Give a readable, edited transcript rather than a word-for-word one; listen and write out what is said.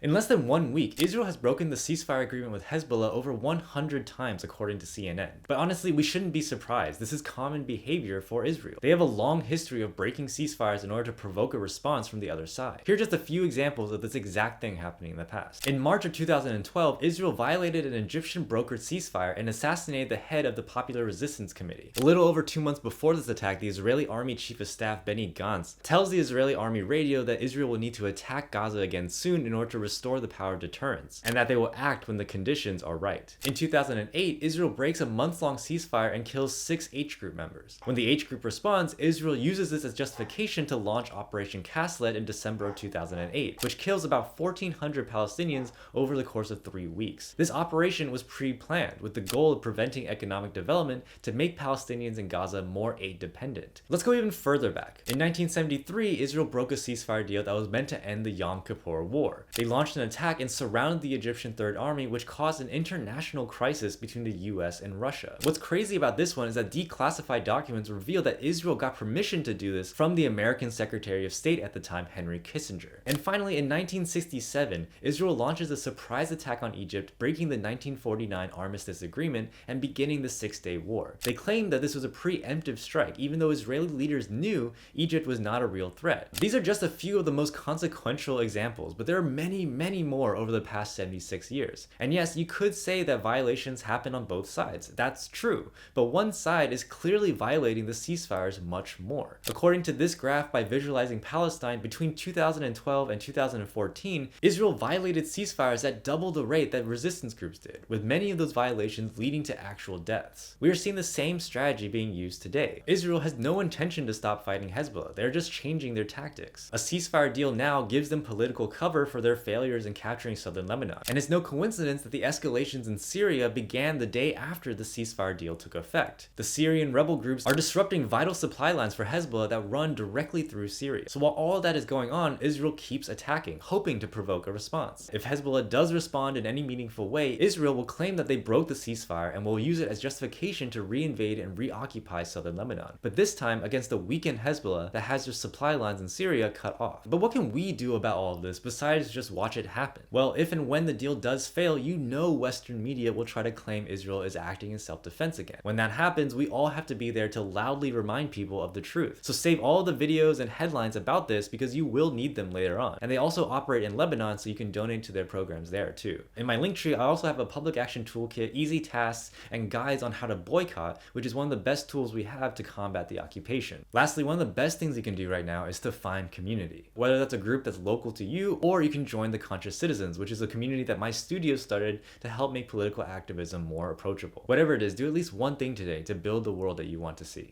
In less than 1 week, Israel has broken the ceasefire agreement with Hezbollah over 100 times according to CNN. But honestly, we shouldn't be surprised. This is common behavior for Israel. They have a long history of breaking ceasefires in order to provoke a response from the other side. Here are just a few examples of this exact thing happening in the past. In March of 2012, Israel violated an Egyptian brokered ceasefire and assassinated the head of the Popular Resistance Committee. A little over 2 months before this attack, the Israeli Army Chief of Staff Benny Gantz tells the Israeli Army radio that Israel will need to attack Gaza again soon in order to restore the power of deterrence, and that they will act when the conditions are right. In 2008, Israel breaks a month-long ceasefire and kills 6 H Group members. When the H Group responds, Israel uses this as justification to launch Operation Cast-Lead in December of 2008, which kills about 1,400 Palestinians over the course of 3 weeks. This operation was pre-planned, with the goal of preventing economic development to make Palestinians in Gaza more aid-dependent. Let's go even further back. In 1973, Israel broke a ceasefire deal that was meant to end the Yom Kippur War. They launched an attack and surrounded the Egyptian Third Army, which caused an international crisis between the US and Russia. What's crazy about this one is that declassified documents reveal that Israel got permission to do this from the American Secretary of State at the time, Henry Kissinger. And finally, in 1967, Israel launches a surprise attack on Egypt, breaking the 1949 Armistice Agreement and beginning the Six-Day War. They claimed that this was a preemptive strike, even though Israeli leaders knew Egypt was not a real threat. These are just a few of the most consequential examples, but there are many, many more over the past 76 years. And yes, you could say that violations happen on both sides. That's true. But one side is clearly violating the ceasefires much more. According to this graph by Visualizing Palestine, between 2012 and 2014, Israel violated ceasefires at double the rate that resistance groups did, with many of those violations leading to actual deaths. We are seeing the same strategy being used today. Israel has no intention to stop fighting Hezbollah. They're just changing their tactics. A ceasefire deal now gives them political cover for their failures in capturing southern Lebanon. And it's no coincidence that the escalations in Syria began the day after the ceasefire deal took effect. The Syrian rebel groups are disrupting vital supply lines for Hezbollah that run directly through Syria. So while all of that is going on, Israel keeps attacking, hoping to provoke a response. If Hezbollah does respond in any meaningful way, Israel will claim that they broke the ceasefire and will use it as justification to reinvade and reoccupy southern Lebanon. But this time against a weakened Hezbollah that has their supply lines in Syria cut off. But what can we do about all of this besides just watch it happen? Well, if and when the deal does fail, you know Western media will try to claim Israel is acting in self-defense again. When that happens, we all have to be there to loudly remind people of the truth. So save all the videos and headlines about this because you will need them later on. And they also operate in Lebanon, so you can donate to their programs there too. In my link tree, I also have a public action toolkit, easy tasks, and guides on how to boycott, which is one of the best tools we have to combat the occupation. Lastly, one of the best things you can do right now is to find community. Whether that's a group that's local to you, or you can join the Conscious Citizens, which is a community that my studio started to help make political activism more approachable. Whatever it is, do at least one thing today to build the world that you want to see.